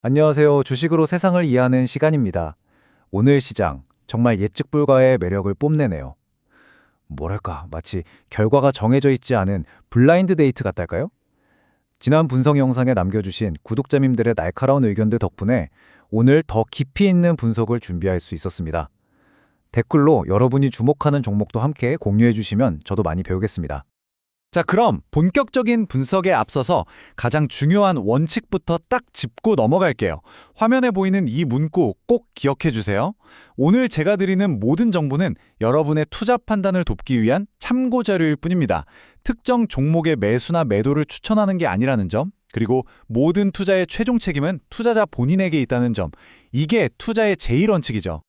안녕하세요. 주식으로 세상을 이해하는 시간입니다. 오늘 시장, 정말 예측 불가의 매력을 뽐내네요. 뭐랄까, 마치 결과가 정해져 있지 않은 블라인드 데이트 같달까요? 지난 분석 영상에 남겨주신 구독자님들의 날카로운 의견들 덕분에 오늘 더 깊이 있는 분석을 준비할 수 있었습니다. 댓글로 여러분이 주목하는 종목도 함께 공유해 주시면 저도 많이 배우겠습니다. 자, 그럼 본격적인 분석에 앞서서 가장 중요한 원칙부터 딱 짚고 넘어갈게요. 화면에 보이는 이 문구 꼭 기억해 주세요. 오늘 제가 드리는 모든 정보는 여러분의 투자 판단을 돕기 위한 참고 자료일 뿐입니다. 특정 종목의 매수나 매도를 추천하는 게 아니라는 점, 그리고 모든 투자의 최종 책임은 투자자 본인에게 있다는 점, 이게 투자의 제1원칙이죠.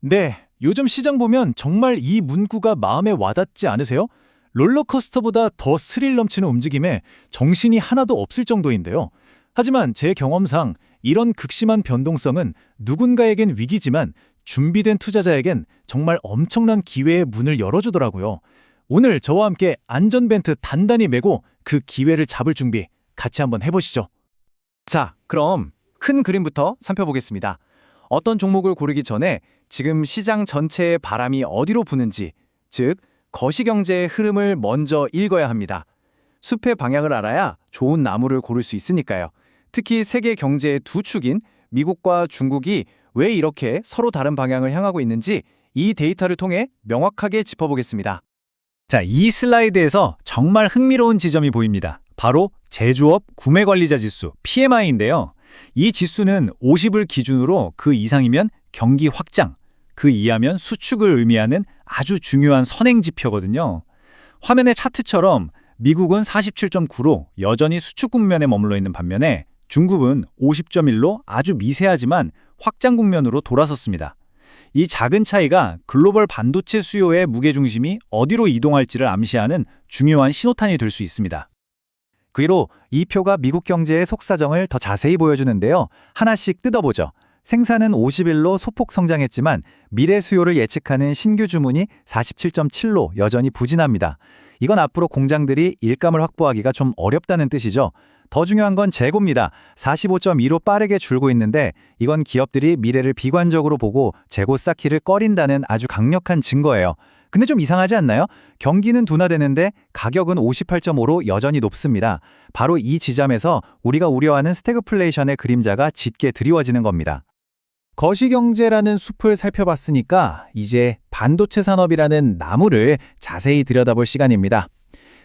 네, 요즘 시장 보면 정말 이 문구가 마음에 와닿지 않으세요? 롤러코스터보다 더 스릴 넘치는 움직임에 정신이 하나도 없을 정도인데요. 하지만 제 경험상 이런 극심한 변동성은 누군가에겐 위기지만 준비된 투자자에겐 정말 엄청난 기회의 문을 열어주더라고요. 오늘 저와 함께 안전벨트 단단히 매고 그 기회를 잡을 준비 같이 한번 해보시죠. 자, 그럼 큰 그림부터 살펴보겠습니다. 어떤 종목을 고르기 전에 지금 시장 전체의 바람이 어디로 부는지, 즉 거시경제의 흐름을 먼저 읽어야 합니다. 숲의 방향을 알아야 좋은 나무를 고를 수 있으니까요. 특히 세계 경제의 두 축인 미국과 중국이 왜 이렇게 서로 다른 방향을 향하고 있는지 이 데이터를 통해 명확하게 짚어보겠습니다. 자, 이 슬라이드에서 정말 흥미로운 지점이 보입니다. 바로 제조업 구매관리자 지수 PMI인데요. 이 지수는 50을 기준으로 그 이상이면 경기 확장, 그 이하면 수축을 의미하는 아주 중요한 선행 지표거든요. 화면의 차트처럼 미국은 47.9로 여전히 수축 국면에 머물러 있는 반면에 중국은 50.1로 아주 미세하지만 확장 국면으로 돌아섰습니다. 이 작은 차이가 글로벌 반도체 수요의 무게중심이 어디로 이동할지를 암시하는 중요한 신호탄이 될 수 있습니다. 그리고 이 표가 미국 경제의 속사정을 더 자세히 보여주는데요. 하나씩 뜯어보죠. 생산은 50일로 소폭 성장했지만 미래 수요를 예측하는 신규 주문이 47.7로 여전히 부진합니다. 이건 앞으로 공장들이 일감을 확보하기가 좀 어렵다는 뜻이죠. 더 중요한 건 재고입니다. 45.2로 빠르게 줄고 있는데 이건 기업들이 미래를 비관적으로 보고 재고 쌓기를 꺼린다는 아주 강력한 증거예요. 근데 좀 이상하지 않나요? 경기는 둔화되는데 가격은 58.5로 여전히 높습니다. 바로 이 지점에서 우리가 우려하는 스태그플레이션의 그림자가 짙게 드리워지는 겁니다. 거시경제라는 숲을 살펴봤으니까 이제 반도체 산업이라는 나무를 자세히 들여다볼 시간입니다.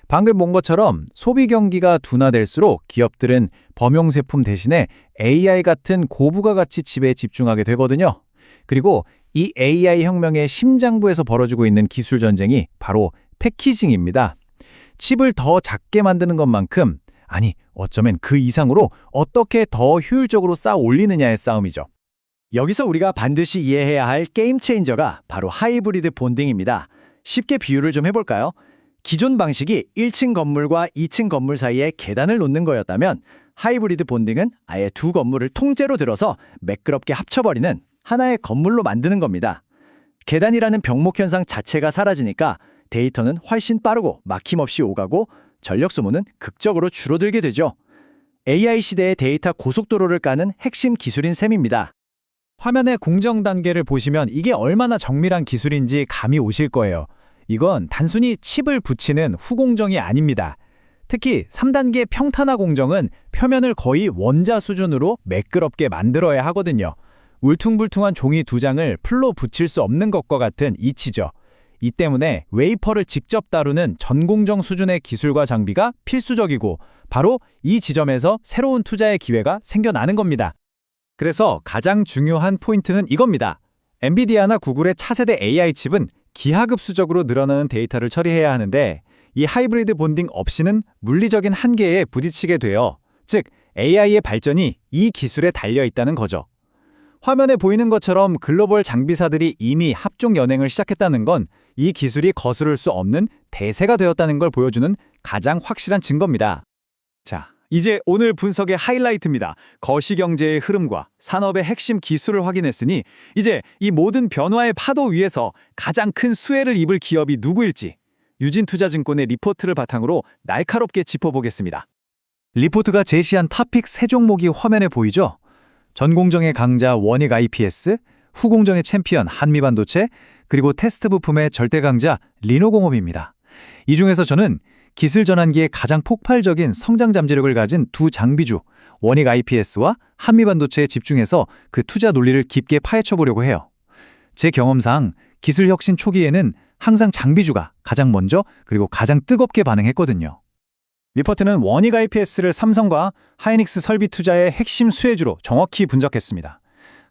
방금 본 것처럼 소비 경기가 둔화될수록 기업들은 범용제품 대신에 AI 같은 고부가 가치 칩에 집중하게 되거든요. 그리고 이 AI 혁명의 심장부에서 벌어지고 있는 기술 전쟁이 바로 패키징입니다. 칩을 더 작게 만드는 것만큼, 아니 어쩌면 그 이상으로 어떻게 더 효율적으로 쌓아 올리느냐의 싸움이죠. 여기서 우리가 반드시 이해해야 할 게임 체인저가 바로 하이브리드 본딩입니다. 쉽게 비유를 좀 해볼까요? 기존 방식이 1층 건물과 2층 건물 사이에 계단을 놓는 거였다면 하이브리드 본딩은 아예 두 건물을 통째로 들어서 매끄럽게 합쳐버리는 하나의 건물로 만드는 겁니다. 계단이라는 병목 현상 자체가 사라지니까 데이터는 훨씬 빠르고 막힘없이 오가고 전력 소모는 극적으로 줄어들게 되죠. AI 시대의 데이터 고속도로를 까는 핵심 기술인 셈입니다. 화면의 공정 단계를 보시면 이게 얼마나 정밀한 기술인지 감이 오실 거예요. 이건 단순히 칩을 붙이는 후공정이 아닙니다. 특히 3단계 평탄화 공정은 표면을 거의 원자 수준으로 매끄럽게 만들어야 하거든요. 울퉁불퉁한 종이 두 장을 풀로 붙일 수 없는 것과 같은 이치죠. 이 때문에 웨이퍼를 직접 다루는 전공정 수준의 기술과 장비가 필수적이고 바로 이 지점에서 새로운 투자의 기회가 생겨나는 겁니다. 그래서 가장 중요한 포인트는 이겁니다. 엔비디아나 구글의 차세대 AI 칩은 기하급수적으로 늘어나는 데이터를 처리해야 하는데 이 하이브리드 본딩 없이는 물리적인 한계에 부딪히게 돼요. 즉, AI의 발전이 이 기술에 달려 있다는 거죠. 화면에 보이는 것처럼 글로벌 장비사들이 이미 합종 연행을 시작했다는 건 이 기술이 거스를 수 없는 대세가 되었다는 걸 보여주는 가장 확실한 증거입니다. 자, 이제 오늘 분석의 하이라이트입니다. 거시경제의 흐름과 산업의 핵심 기술을 확인했으니 이제 이 모든 변화의 파도 위에서 가장 큰 수혜를 입을 기업이 누구일지 유진투자증권의 리포트를 바탕으로 날카롭게 짚어보겠습니다. 리포트가 제시한 탑픽 세 종목이 화면에 보이죠? 전공정의 강자 원익 IPS, 후공정의 챔피언 한미반도체, 그리고 테스트 부품의 절대 강자 리노공업입니다. 이 중에서 저는 기술 전환기에 가장 폭발적인 성장 잠재력을 가진 두 장비주, 원익 IPS와 한미반도체에 집중해서 그 투자 논리를 깊게 파헤쳐 보려고 해요. 제 경험상 기술 혁신 초기에는 항상 장비주가 가장 먼저 그리고 가장 뜨겁게 반응했거든요. 리포트는 원익 IPS를 삼성과 하이닉스 설비 투자의 핵심 수혜주로 정확히 분석했습니다.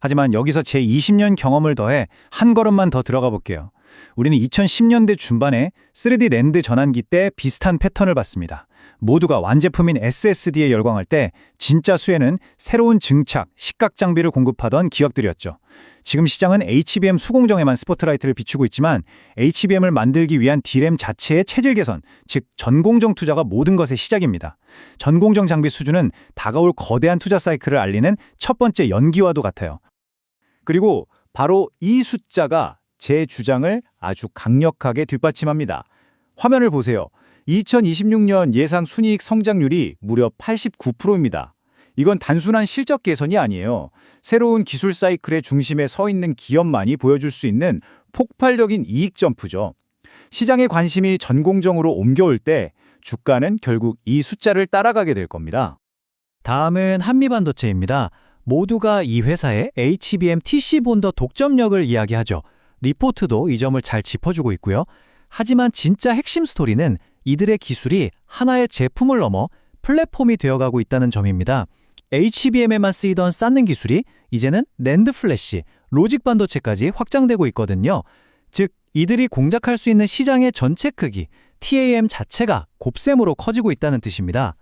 하지만 여기서 제 20년 경험을 더해 한 걸음만 더 들어가 볼게요. 우리는 2010년대 중반에 3D 낸드 전환기 때 비슷한 패턴을 봤습니다. 모두가 완제품인 SSD에 열광할 때 진짜 수혜는 새로운 증착, 식각 장비를 공급하던 기업들이었죠. 지금 시장은 HBM 수공정에만 스포트라이트를 비추고 있지만 HBM을 만들기 위한 D램 자체의 체질 개선, 즉 전공정 투자가 모든 것의 시작입니다. 전공정 장비 수주는 다가올 거대한 투자 사이클을 알리는 첫 번째 연기와도 같아요. 그리고 바로 이 숫자가 제 주장을 아주 강력하게 뒷받침합니다. 화면을 보세요. 2026년 예상 순이익 성장률이 무려 89%입니다. 이건 단순한 실적 개선이 아니에요. 새로운 기술 사이클의 중심에 서 있는 기업만이 보여줄 수 있는 폭발적인 이익 점프죠. 시장의 관심이 전공정으로 옮겨올 때 주가는 결국 이 숫자를 따라가게 될 겁니다. 다음은 한미반도체입니다. 모두가 이 회사의 HBM TC 본더 독점력을 이야기하죠. 리포트도 이 점을 잘 짚어주고 있고요. 하지만 진짜 핵심 스토리는 이들의 기술이 하나의 제품을 넘어 플랫폼이 되어가고 있다는 점입니다. HBM에만 쓰이던 쌓는 기술이 이제는 낸드 플래시, 로직 반도체까지 확장되고 있거든요. 즉, 이들이 공략할 수 있는 시장의 전체 크기, TAM 자체가 곱셈으로 커지고 있다는 뜻입니다.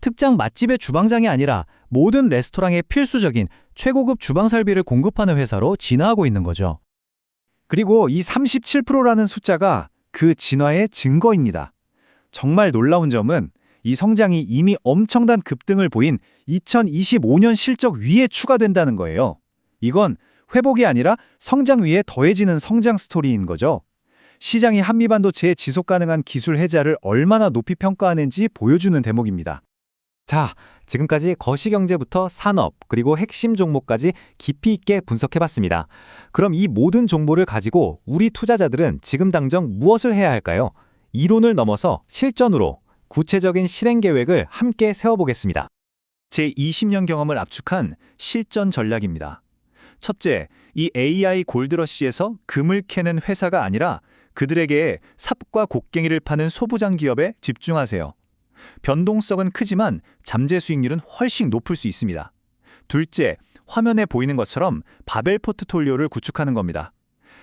특정 맛집의 주방장이 아니라 모든 레스토랑의 필수적인 최고급 주방 설비를 공급하는 회사로 진화하고 있는 거죠. 그리고 이 37%라는 숫자가 그 진화의 증거입니다. 정말 놀라운 점은 이 성장이 이미 엄청난 급등을 보인 2025년 실적 위에 추가된다는 거예요. 이건 회복이 아니라 성장 위에 더해지는 성장 스토리인 거죠. 시장이 한미반도체의 지속 가능한 기술 혜자를 얼마나 높이 평가하는지 보여주는 대목입니다. 자, 지금까지 거시경제부터 산업 그리고 핵심 종목까지 깊이 있게 분석해봤습니다. 그럼 이 모든 정보를 가지고 우리 투자자들은 지금 당장 무엇을 해야 할까요? 이론을 넘어서 실전으로 구체적인 실행 계획을 함께 세워보겠습니다. 제 20년 경험을 압축한 실전 전략입니다. 첫째, 이 AI 골드러시에서 금을 캐는 회사가 아니라 그들에게 삽과 곡괭이를 파는 소부장 기업에 집중하세요. 변동성은 크지만 잠재 수익률은 훨씬 높을 수 있습니다. 둘째, 화면에 보이는 것처럼 바벨 포트폴리오를 구축하는 겁니다.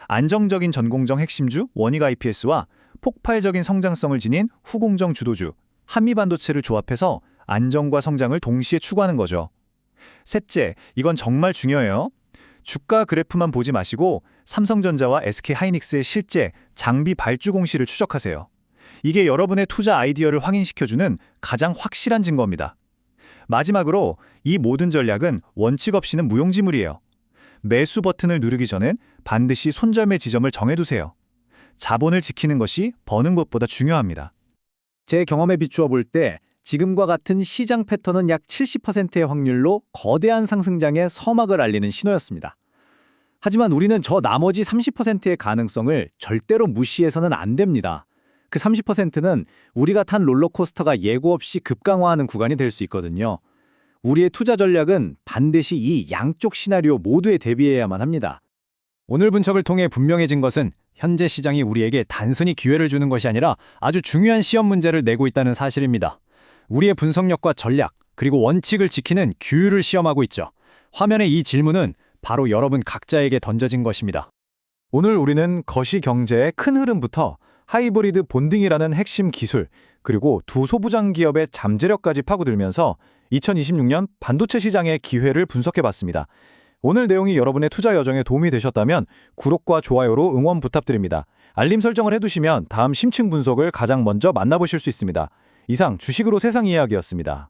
안정적인 전공정 핵심주 원익 IPS와 폭발적인 성장성을 지닌 후공정 주도주 한미반도체를 조합해서 안정과 성장을 동시에 추구하는 거죠. 셋째, 이건 정말 중요해요. 주가 그래프만 보지 마시고 삼성전자와 SK하이닉스의 실제 장비 발주 공시를 추적하세요. 이게 여러분의 투자 아이디어를 확인시켜주는 가장 확실한 증거입니다. 마지막으로 이 모든 전략은 원칙 없이는 무용지물이에요. 매수 버튼을 누르기 전엔 반드시 손절매 지점을 정해두세요. 자본을 지키는 것이 버는 것보다 중요합니다. 제 경험에 비추어 볼 때 지금과 같은 시장 패턴은 약 70%의 확률로 거대한 상승장의 서막을 알리는 신호였습니다. 하지만 우리는 저 나머지 30%의 가능성을 절대로 무시해서는 안 됩니다. 그 30%는 우리가 탄 롤러코스터가 예고 없이 급강화하는 구간이 될 수 있거든요. 우리의 투자 전략은 반드시 이 양쪽 시나리오 모두에 대비해야만 합니다. 오늘 분석을 통해 분명해진 것은 현재 시장이 우리에게 단순히 기회를 주는 것이 아니라 아주 중요한 시험 문제를 내고 있다는 사실입니다. 우리의 분석력과 전략, 그리고 원칙을 지키는 규율을 시험하고 있죠. 화면의 이 질문은 바로 여러분 각자에게 던져진 것입니다. 오늘 우리는 거시경제의 큰 흐름부터 하이브리드 본딩이라는 핵심 기술, 그리고 두 소부장 기업의 잠재력까지 파고들면서 2026년 반도체 시장의 기회를 분석해봤습니다. 오늘 내용이 여러분의 투자 여정에 도움이 되셨다면 구독과 좋아요로 응원 부탁드립니다. 알림 설정을 해두시면 다음 심층 분석을 가장 먼저 만나보실 수 있습니다. 이상 주식으로 세상 이야기였습니다.